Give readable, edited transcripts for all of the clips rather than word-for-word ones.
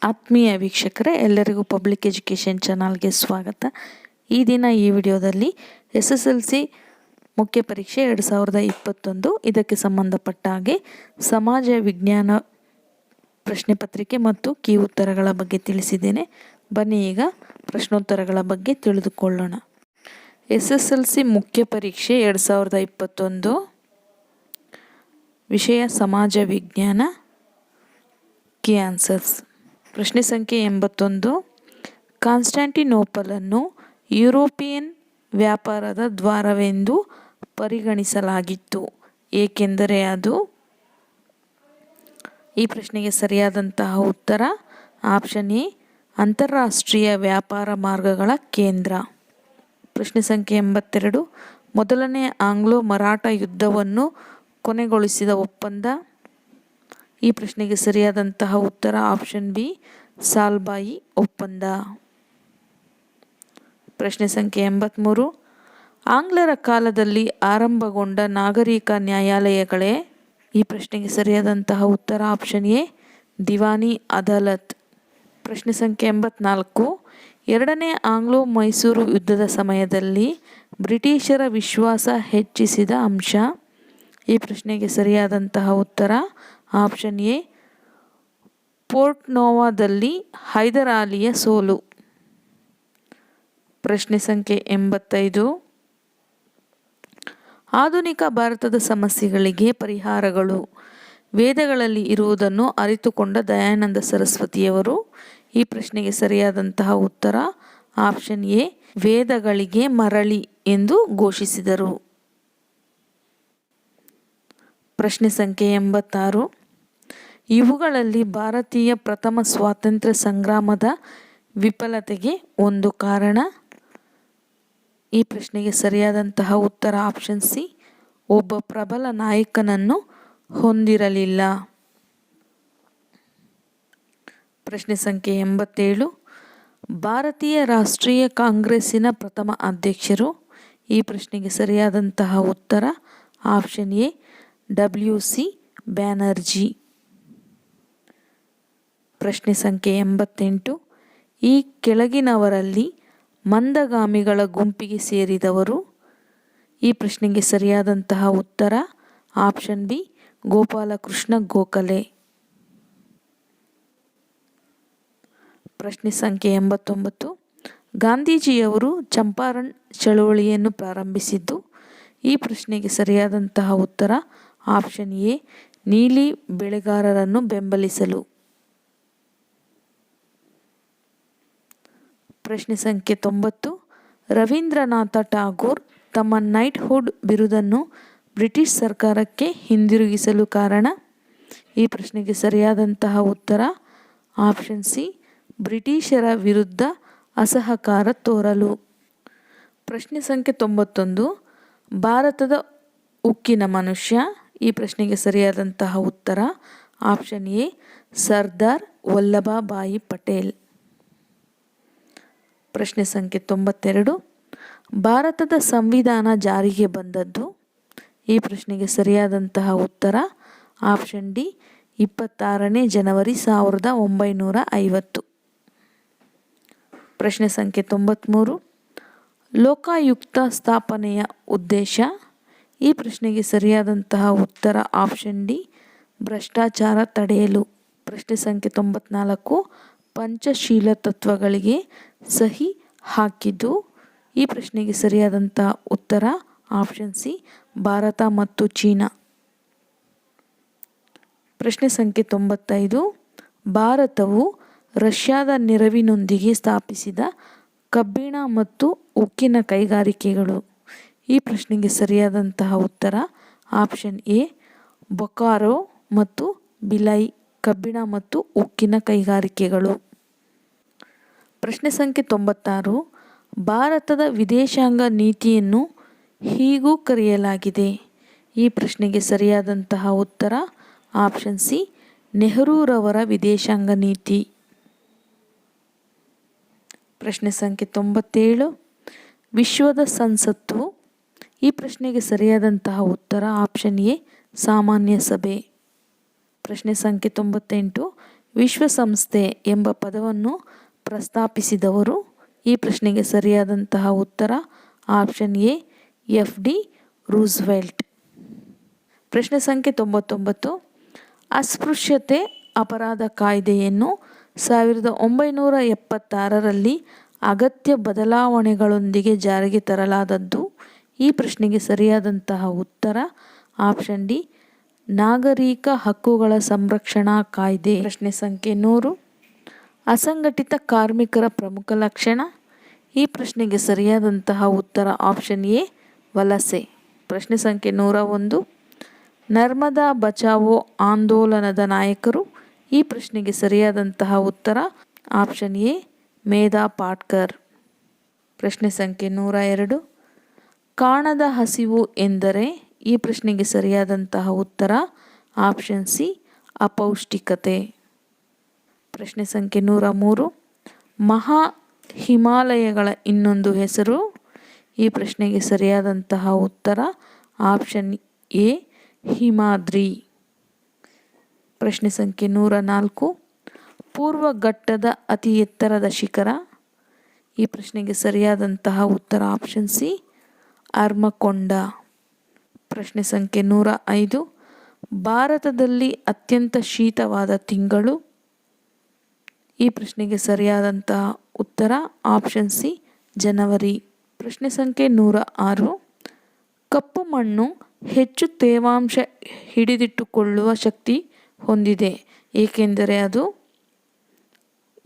ಆತ್ಮೀಯ ವೀಕ್ಷಕರೇ, ಎಲ್ಲರಿಗೂ ಪಬ್ಲಿಕ್ ಎಜುಕೇಷನ್ ಚಾನಲ್ಗೆ ಸ್ವಾಗತ. ಈ ದಿನ ಈ ವಿಡಿಯೋದಲ್ಲಿ SSLC ಮುಖ್ಯ ಪರೀಕ್ಷೆ 2021 ಇದಕ್ಕೆ ಸಂಬಂಧಪಟ್ಟ ಹಾಗೆ ಸಮಾಜ ವಿಜ್ಞಾನ ಪ್ರಶ್ನೆ ಪತ್ರಿಕೆ ಮತ್ತು ಕೀ ಉತ್ತರಗಳ ಬಗ್ಗೆ ತಿಳಿಸಿದ್ದೇನೆ. ಬನ್ನಿ ಈಗ ಪ್ರಶ್ನೋತ್ತರಗಳ ಬಗ್ಗೆ ತಿಳಿದುಕೊಳ್ಳೋಣ. SSLC ಮುಖ್ಯ ಪರೀಕ್ಷೆ 2021 ವಿಷಯ ಸಮಾಜ ವಿಜ್ಞಾನ. Key answers. ಪ್ರಶ್ನೆ ಸಂಖ್ಯೆ 81. ಕಾನ್ಸ್ಟಾಂಟಿನೋಪಲನ್ನು ಯುರೋಪಿಯನ್ ವ್ಯಾಪಾರದ ದ್ವಾರವೆಂದು ಪರಿಗಣಿಸಲಾಗಿತ್ತು, ಏಕೆಂದರೆ ಅದು. ಈ ಪ್ರಶ್ನೆಗೆ ಸರಿಯಾದಂತಹ ಉತ್ತರ ಆಪ್ಷನ್ ಎ, ಅಂತಾರಾಷ್ಟ್ರೀಯ ವ್ಯಾಪಾರ ಮಾರ್ಗಗಳ ಕೇಂದ್ರ. ಪ್ರಶ್ನೆ ಸಂಖ್ಯೆ 82. ಮೊದಲನೇ ಆಂಗ್ಲೋ ಮರಾಠ ಯುದ್ಧವನ್ನು ಕೊನೆಗೊಳಿಸಿದ ಒಪ್ಪಂದ. ಈ ಪ್ರಶ್ನೆಗೆ ಸರಿಯಾದಂತಹ ಉತ್ತರ ಆಪ್ಷನ್ ಬಿ, ಸಾಲ್ಬಾಯಿ ಒಪ್ಪಂದ. ಪ್ರಶ್ನೆ ಸಂಖ್ಯೆ 83. ಆಂಗ್ಲರ ಕಾಲದಲ್ಲಿ ಆರಂಭಗೊಂಡ ನಾಗರಿಕ ನ್ಯಾಯಾಲಯಗಳೇ. ಈ ಪ್ರಶ್ನೆಗೆ ಸರಿಯಾದಂತಹ ಉತ್ತರ ಆಪ್ಷನ್ ಎ, ದಿವಾನಿ ಅದಾಲತ್. ಪ್ರಶ್ನೆ ಸಂಖ್ಯೆ 84. ಎರಡನೇ ಆಂಗ್ಲೋ ಮೈಸೂರು ಯುದ್ಧದ ಸಮಯದಲ್ಲಿ ಬ್ರಿಟಿಷರ ವಿಶ್ವಾಸ ಹೆಚ್ಚಿಸಿದ ಅಂಶ. ಈ ಪ್ರಶ್ನೆಗೆ ಸರಿಯಾದಂತಹ ಉತ್ತರ ಆಪ್ಷನ್ ಎ, ಪೋರ್ಟ್ನೋವಾದಲ್ಲಿ ಹೈದರಾಲಿಯ ಸೋಲು. ಪ್ರಶ್ನೆ ಸಂಖ್ಯೆ 85. ಆಧುನಿಕ ಭಾರತದ ಸಮಸ್ಯೆಗಳಿಗೆ ಪರಿಹಾರಗಳು ವೇದಗಳಲ್ಲಿ ಇರುವುದನ್ನು ಅರಿತುಕೊಂಡ ದಯಾನಂದ ಸರಸ್ವತಿಯವರು. ಈ ಪ್ರಶ್ನೆಗೆ ಸರಿಯಾದಂತಹ ಉತ್ತರ ಆಪ್ಷನ್ ಎ, ವೇದಗಳಿಗೆ ಮರಳಿ ಎಂದು ಘೋಷಿಸಿದರು. ಪ್ರಶ್ನೆ ಸಂಖ್ಯೆ 86. ಇವುಗಳಲ್ಲಿ ಭಾರತೀಯ ಪ್ರಥಮ ಸ್ವಾತಂತ್ರ್ಯ ಸಂಗ್ರಾಮದ ವಿಫಲತೆಗೆ ಒಂದು ಕಾರಣ. ಈ ಪ್ರಶ್ನೆಗೆ ಸರಿಯಾದಂತಹ ಉತ್ತರ ಆಪ್ಷನ್ ಸಿ, ಒಬ್ಬ ಪ್ರಬಲ ನಾಯಕನನ್ನು ಹೊಂದಿರಲಿಲ್ಲ. ಪ್ರಶ್ನೆ ಸಂಖ್ಯೆ 87. ಭಾರತೀಯ ರಾಷ್ಟ್ರೀಯ ಕಾಂಗ್ರೆಸ್ಸಿನ ಪ್ರಥಮ ಅಧ್ಯಕ್ಷರು. ಈ ಪ್ರಶ್ನೆಗೆ ಸರಿಯಾದಂತಹ ಉತ್ತರ ಆಪ್ಷನ್ ಎ, WC ಬ್ಯಾನರ್ಜಿ. ಪ್ರಶ್ನೆ ಸಂಖ್ಯೆ 88. ಈ ಕೆಳಗಿನವರಲ್ಲಿ ಮಂದಗಾಮಿಗಳ ಗುಂಪಿಗೆ ಸೇರಿದವರು. ಈ ಪ್ರಶ್ನೆಗೆ ಸರಿಯಾದಂತಹ ಉತ್ತರ ಆಪ್ಷನ್ ಬಿ, ಗೋಪಾಲಕೃಷ್ಣ ಗೋಖಲೆ. ಪ್ರಶ್ನೆ ಸಂಖ್ಯೆ 89. ಗಾಂಧೀಜಿಯವರು ಚಂಪಾರಣ್ ಚಳುವಳಿಯನ್ನು ಪ್ರಾರಂಭಿಸಿದ್ದು. ಈ ಪ್ರಶ್ನೆಗೆ ಸರಿಯಾದಂತಹ ಉತ್ತರ ಆಪ್ಷನ್ ಎ, ನೀಲಿ ಬೆಳೆಗಾರರನ್ನು ಬೆಂಬಲಿಸಲು. ಪ್ರಶ್ನೆ ಸಂಖ್ಯೆ 90. ರವೀಂದ್ರನಾಥ ಠಾಗೂರ್ ತಮ್ಮ ನೈಟ್ಹುಡ್ ಬಿರುದನ್ನು ಬ್ರಿಟಿಷ್ ಸರ್ಕಾರಕ್ಕೆ ಹಿಂದಿರುಗಿಸಲು ಕಾರಣ. ಈ ಪ್ರಶ್ನೆಗೆ ಸರಿಯಾದಂತಹ ಉತ್ತರ ಆಪ್ಷನ್ ಸಿ, ಬ್ರಿಟಿಷರ ವಿರುದ್ಧ ಅಸಹಕಾರ ತೋರಲು. ಪ್ರಶ್ನೆ ಸಂಖ್ಯೆ 91. ಭಾರತದ ಉಕ್ಕಿನ ಮನುಷ್ಯ. ಈ ಪ್ರಶ್ನೆಗೆ ಸರಿಯಾದಂತಹ ಉತ್ತರ ಆಪ್ಷನ್ ಎ, ಸರ್ದಾರ್ ವಲ್ಲಭಭಾಯಿ ಪಟೇಲ್. ಪ್ರಶ್ನೆ ಸಂಖ್ಯೆ 92. ಭಾರತದ ಸಂವಿಧಾನ ಜಾರಿಗೆ ಬಂದದ್ದು. ಈ ಪ್ರಶ್ನೆಗೆ ಸರಿಯಾದಂತಹ ಉತ್ತರ ಆಪ್ಷನ್ ಡಿ, 26ನೇ ಜನವರಿ 1950. ಪ್ರಶ್ನೆ ಸಂಖ್ಯೆ 93. ಲೋಕಾಯುಕ್ತ ಸ್ಥಾಪನೆಯ ಉದ್ದೇಶ. ಈ ಪ್ರಶ್ನೆಗೆ ಸರಿಯಾದಂತಹ ಉತ್ತರ ಆಪ್ಷನ್ ಡಿ, ಭ್ರಷ್ಟಾಚಾರ ತಡೆಯಲು. ಪ್ರಶ್ನೆ ಸಂಖ್ಯೆ 94. ಪಂಚಶೀಲ ತತ್ವಗಳಿಗೆ ಸಹಿ ಹಾಕಿದ್ದು. ಈ ಪ್ರಶ್ನೆಗೆ ಸರಿಯಾದಂತಹ ಉತ್ತರ ಆಪ್ಷನ್ ಸಿ, ಭಾರತ ಮತ್ತು ಚೀನಾ. ಪ್ರಶ್ನೆ ಸಂಖ್ಯೆ 95. ಭಾರತವು ರಷ್ಯಾದ ನೆರವಿನೊಂದಿಗೆ ಸ್ಥಾಪಿಸಿದ ಕಬ್ಬಿಣ ಮತ್ತು ಉಕ್ಕಿನ ಕೈಗಾರಿಕೆಗಳು. ಈ ಪ್ರಶ್ನೆಗೆ ಸರಿಯಾದಂತಹ ಉತ್ತರ ಆಪ್ಷನ್ ಎ, ಬೊಕಾರೋ ಮತ್ತು ಭಿಲೈ ಕಬ್ಬಿಣ ಮತ್ತು ಉಕ್ಕಿನ ಕೈಗಾರಿಕೆಗಳು. ಪ್ರಶ್ನೆ ಸಂಖ್ಯೆ 96. ಭಾರತದ ವಿದೇಶಾಂಗ ನೀತಿಯನ್ನು ಹೀಗೂ ಕರೆಯಲಾಗಿದೆ. ಈ ಪ್ರಶ್ನೆಗೆ ಸರಿಯಾದಂತಹ ಉತ್ತರ ಆಪ್ಷನ್ ಸಿ, ನೆಹರೂರವರ ವಿದೇಶಾಂಗ ನೀತಿ. ಪ್ರಶ್ನೆ ಸಂಖ್ಯೆ 97. ವಿಶ್ವದ ಸಂಸತ್ತು. ಈ ಪ್ರಶ್ನೆಗೆ ಸರಿಯಾದಂತಹ ಉತ್ತರ ಆಪ್ಷನ್ ಎ, ಸಾಮಾನ್ಯ ಸಭೆ. ಪ್ರಶ್ನೆ ಸಂಖ್ಯೆ 98. ವಿಶ್ವಸಂಸ್ಥೆ ಎಂಬ ಪದವನ್ನು ಪ್ರಸ್ತಾಪಿಸಿದವರು? ಈ ಪ್ರಶ್ನೆಗೆ ಸರಿಯಾದಂತಹ ಉತ್ತರ ಆಪ್ಷನ್ ಎ FD ರೂಸ್ವೆಲ್ಟ್. ಪ್ರಶ್ನೆ ಸಂಖ್ಯೆ 99. ಅಸ್ಪೃಶ್ಯತೆ ಅಪರಾಧ ಕಾಯ್ದೆಯನ್ನು 1976ರಲ್ಲಿ ಅಗತ್ಯ ಬದಲಾವಣೆಗಳೊಂದಿಗೆ ಜಾರಿಗೆ ತರಲಾದದ್ದು? ಈ ಪ್ರಶ್ನೆಗೆ ಸರಿಯಾದಂತಹ ಉತ್ತರ ಆಪ್ಷನ್ ಡಿ ನಾಗರಿಕ ಹಕ್ಕುಗಳ ಸಂರಕ್ಷಣಾ ಕಾಯ್ದೆ. ಪ್ರಶ್ನೆ ಸಂಖ್ಯೆ 100. ಅಸಂಘಟಿತ ಕಾರ್ಮಿಕರ ಪ್ರಮುಖ ಲಕ್ಷಣ? ಈ ಪ್ರಶ್ನೆಗೆ ಸರಿಯಾದಂತಹ ಉತ್ತರ ಆಪ್ಷನ್ ಎ ವಲಸೆ. ಪ್ರಶ್ನೆ ಸಂಖ್ಯೆ 101. ನರ್ಮದಾ ಬಚಾವೋ ಆಂದೋಲನದ ನಾಯಕರು? ಈ ಪ್ರಶ್ನೆಗೆ ಸರಿಯಾದಂತಹ ಉತ್ತರ ಆಪ್ಷನ್ ಎ ಮೇಧಾ ಪಾಟ್ಕರ್. ಪ್ರಶ್ನೆ ಸಂಖ್ಯೆ 102. ಕಾಣದ ಹಸಿವು ಎಂದರೆ? ಈ ಪ್ರಶ್ನೆಗೆ ಸರಿಯಾದಂತಹ ಉತ್ತರ ಆಪ್ಷನ್ ಸಿ ಅಪೌಷ್ಟಿಕತೆ. ಪ್ರಶ್ನೆ ಸಂಖ್ಯೆ 103. ಮಹಾ ಹಿಮಾಲಯಗಳ ಇನ್ನೊಂದು ಹೆಸರು? ಈ ಪ್ರಶ್ನೆಗೆ ಸರಿಯಾದಂತಹ ಉತ್ತರ ಆಪ್ಷನ್ ಎ ಹಿಮಾದ್ರಿ. ಪ್ರಶ್ನೆ ಸಂಖ್ಯೆ 104. ಪೂರ್ವ ಘಟ್ಟದ ಅತಿ ಎತ್ತರದ ಶಿಖರ? ಈ ಪ್ರಶ್ನೆಗೆ ಸರಿಯಾದಂತಹ ಉತ್ತರ ಆಪ್ಷನ್ ಸಿ ಅರ್ಮಕೊಂಡ. ಪ್ರಶ್ನೆ ಸಂಖ್ಯೆ 105. ಭಾರತದಲ್ಲಿ ಅತ್ಯಂತ ಶೀತವಾದ ತಿಂಗಳು? ಈ ಪ್ರಶ್ನೆಗೆ ಸರಿಯಾದಂತಹ ಉತ್ತರ ಆಪ್ಷನ್ ಸಿ ಜನವರಿ. ಪ್ರಶ್ನೆ ಸಂಖ್ಯೆ 106. ಕಪ್ಪು ಮಣ್ಣು ಹೆಚ್ಚು ತೇವಾಂಶ ಹಿಡಿದಿಟ್ಟುಕೊಳ್ಳುವ ಶಕ್ತಿ ಹೊಂದಿದೆ, ಏಕೆಂದರೆ ಅದು?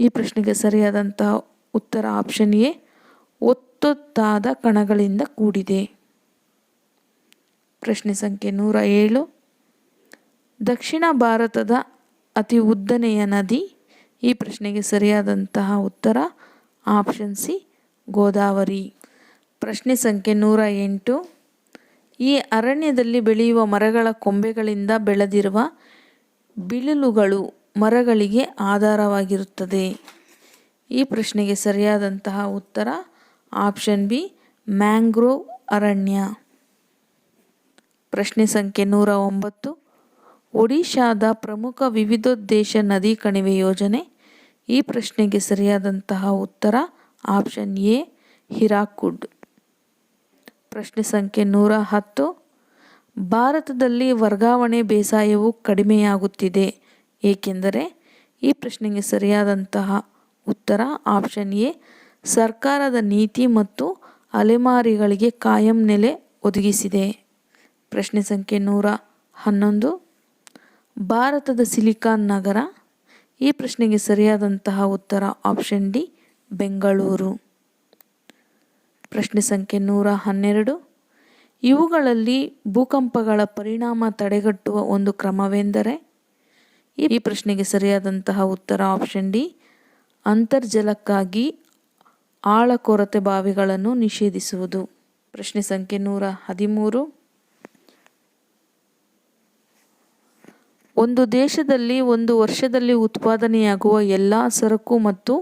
ಈ ಪ್ರಶ್ನೆಗೆ ಸರಿಯಾದಂತಹ ಉತ್ತರ ಆಪ್ಷನ್ ಎ ಒತ್ತೊತ್ತಾದ ಕಣಗಳಿಂದ ಕೂಡಿದೆ. ಪ್ರಶ್ನೆ ಸಂಖ್ಯೆ 107. ದಕ್ಷಿಣ ಭಾರತದ ಅತಿ ಉದ್ದನೆಯ ನದಿ? ಈ ಪ್ರಶ್ನೆಗೆ ಸರಿಯಾದಂತಹ ಉತ್ತರ ಆಪ್ಷನ್ ಸಿ ಗೋದಾವರಿ. ಪ್ರಶ್ನೆ ಸಂಖ್ಯೆ 108. ಈ ಅರಣ್ಯದಲ್ಲಿ ಬೆಳೆಯುವ ಮರಗಳ ಕೊಂಬೆಗಳಿಂದ ಬೆಳೆದಿರುವ ಬಿಳಿಲುಗಳು ಮರಗಳಿಗೆ ಆಧಾರವಾಗಿರುತ್ತದೆ. ಈ ಪ್ರಶ್ನೆಗೆ ಸರಿಯಾದಂತಹ ಉತ್ತರ ಆಪ್ಷನ್ ಬಿ ಮ್ಯಾಂಗ್ರೋವ್ ಅರಣ್ಯ. ಪ್ರಶ್ನೆ ಸಂಖ್ಯೆ 109. ಒಡಿಶಾದ ಪ್ರಮುಖ ವಿವಿಧೋದ್ದೇಶ ನದಿ ಕಣಿವೆ ಯೋಜನೆ? ಈ ಪ್ರಶ್ನೆಗೆ ಸರಿಯಾದಂತಹ ಉತ್ತರ ಆಪ್ಷನ್ ಎ ಹಿರಾಕುಡ್. ಪ್ರಶ್ನೆ ಸಂಖ್ಯೆ 110. ಭಾರತದಲ್ಲಿ ವರ್ಗಾವಣೆ ಬೇಸಾಯವು ಕಡಿಮೆಯಾಗುತ್ತಿದೆ, ಏಕೆಂದರೆ? ಈ ಪ್ರಶ್ನೆಗೆ ಸರಿಯಾದಂತಹ ಉತ್ತರ ಆಪ್ಷನ್ ಎ ಸರ್ಕಾರದ ನೀತಿ ಮತ್ತು ಅಲೆಮಾರಿಗಳಿಗೆ ಕಾಯಂ ನೆಲೆ ಒದಗಿಸಿದೆ. ಪ್ರಶ್ನೆ ಸಂಖ್ಯೆ 111. ಭಾರತದ ಸಿಲಿಕಾನ್ ನಗರ? ಈ ಪ್ರಶ್ನೆಗೆ ಸರಿಯಾದಂತಹ ಉತ್ತರ ಆಪ್ಷನ್ ಡಿ ಬೆಂಗಳೂರು. ಪ್ರಶ್ನೆ ಸಂಖ್ಯೆ 112. ಇವುಗಳಲ್ಲಿ ಭೂಕಂಪಗಳ ಪರಿಣಾಮ ತಡೆಗಟ್ಟುವ ಒಂದು ಕ್ರಮವೆಂದರೆ? ಈ ಪ್ರಶ್ನೆಗೆ ಸರಿಯಾದಂತಹ ಉತ್ತರ ಆಪ್ಷನ್ ಡಿ ಅಂತರ್ಜಲಕ್ಕಾಗಿ ಆಳ ಕೊರತೆ ಬಾವಿಗಳನ್ನು ನಿಷೇಧಿಸುವುದು. ಪ್ರಶ್ನೆ ಸಂಖ್ಯೆ 113. ಒಂದು ದೇಶದಲ್ಲಿ ಒಂದು ವರ್ಷದಲ್ಲಿ ಉತ್ಪಾದನೆಯಾಗುವ ಎಲ್ಲ ಸರಕು ಮತ್ತು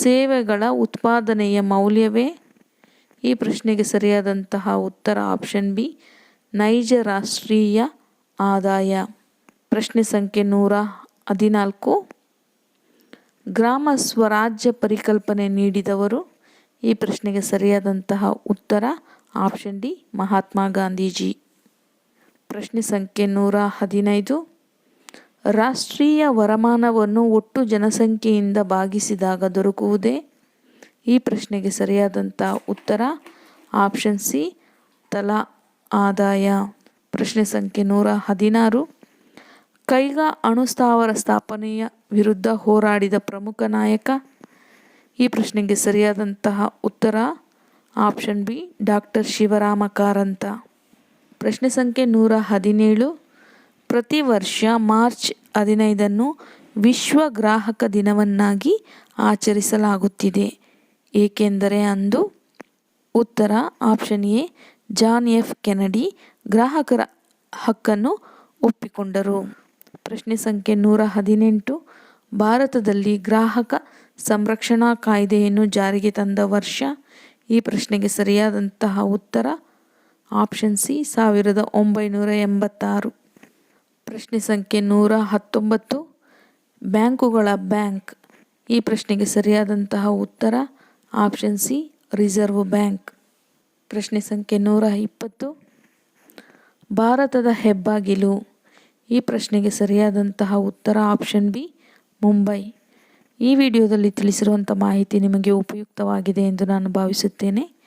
ಸೇವೆಗಳ ಉತ್ಪಾದನೆಯ ಮೌಲ್ಯವೇ? ಈ ಪ್ರಶ್ನೆಗೆ ಸರಿಯಾದಂತಹ ಉತ್ತರ ಆಪ್ಷನ್ ಬಿ ನೈಜ ರಾಷ್ಟ್ರೀಯ ಆದಾಯ. ಪ್ರಶ್ನೆ ಸಂಖ್ಯೆ 114. ಗ್ರಾಮ ಸ್ವರಾಜ್ಯ ಪರಿಕಲ್ಪನೆ ನೀಡಿದವರು? ಈ ಪ್ರಶ್ನೆಗೆ ಸರಿಯಾದಂತಹ ಉತ್ತರ ಆಪ್ಷನ್ ಡಿ ಮಹಾತ್ಮ ಗಾಂಧೀಜಿ. ಪ್ರಶ್ನೆ ಸಂಖ್ಯೆ 115. ರಾಷ್ಟ್ರೀಯ ವರಮಾನವನ್ನು ಒಟ್ಟು ಜನಸಂಖ್ಯೆಯಿಂದ ಭಾಗಿಸಿದಾಗ ದೊರಕುವುದೇ? ಈ ಪ್ರಶ್ನೆಗೆ ಸರಿಯಾದಂತಹ ಉತ್ತರ ಆಪ್ಷನ್ ಸಿ ತಲಾ ಆದಾಯ. ಪ್ರಶ್ನೆ ಸಂಖ್ಯೆ 116. ಕೈಗಾ ಅಣುಸ್ಥಾವರ ಸ್ಥಾಪನೆಯ ವಿರುದ್ಧ ಹೋರಾಡಿದ ಪ್ರಮುಖ ನಾಯಕ? ಈ ಪ್ರಶ್ನೆಗೆ ಸರಿಯಾದಂತಹ ಉತ್ತರ option B doctor Shivarama Karanth. ಪ್ರಶ್ನೆ ಸಂಖ್ಯೆ 117. ಪ್ರತಿ ವರ್ಷ ಮಾರ್ಚ್ 15 ವಿಶ್ವ ಗ್ರಾಹಕ ದಿನವನ್ನಾಗಿ ಆಚರಿಸಲಾಗುತ್ತಿದೆ, ಏಕೆಂದರೆ ಅಂದು? ಉತ್ತರ option A John F Kennedy ಗ್ರಾಹಕರ ಹಕ್ಕನ್ನು ಒಪ್ಪಿಕೊಂಡರು. ಪ್ರಶ್ನೆ ಸಂಖ್ಯೆ 118. ಭಾರತದಲ್ಲಿ ಗ್ರಾಹಕ ಸಂರಕ್ಷಣಾ ಕಾಯ್ದೆಯನ್ನು ಜಾರಿಗೆ ತಂದ ವರ್ಷ? ಈ ಪ್ರಶ್ನೆಗೆ ಸರಿಯಾದಂತಹ ಉತ್ತರ ಆಪ್ಷನ್ ಸಿ 1986. ಪ್ರಶ್ನೆ ಸಂಖ್ಯೆ 119. ಬ್ಯಾಂಕುಗಳ ಬ್ಯಾಂಕ್. ಈ ಪ್ರಶ್ನೆಗೆ ಸರಿಯಾದಂತಹ ಉತ್ತರ ಆಪ್ಷನ್ ಸಿ ರಿಸರ್ವ್ ಬ್ಯಾಂಕ್. ಪ್ರಶ್ನೆ ಸಂಖ್ಯೆ 120. ಭಾರತದ ಹೆಬ್ಬಾಗಿಲು. ಈ ಪ್ರಶ್ನೆಗೆ ಸರಿಯಾದಂತಹ ಉತ್ತರ ಆಪ್ಷನ್ ಬಿ ಮುಂಬೈ. ಈ ವಿಡಿಯೋದಲ್ಲಿ ತಿಳಿಸಿರುವಂಥ ಮಾಹಿತಿ ನಿಮಗೆ ಉಪಯುಕ್ತವಾಗಿದೆ ಎಂದು ನಾನು ಭಾವಿಸುತ್ತೇನೆ.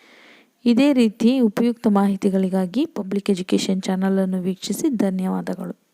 ಇದೇ ರೀತಿ ಉಪಯುಕ್ತ ಮಾಹಿತಿಗಳಿಗಾಗಿ ಪಬ್ಲಿಕ್ ಎಜುಕೇಷನ್ ಚಾನಲನ್ನು ವೀಕ್ಷಿಸಿ. ಧನ್ಯವಾದಗಳು.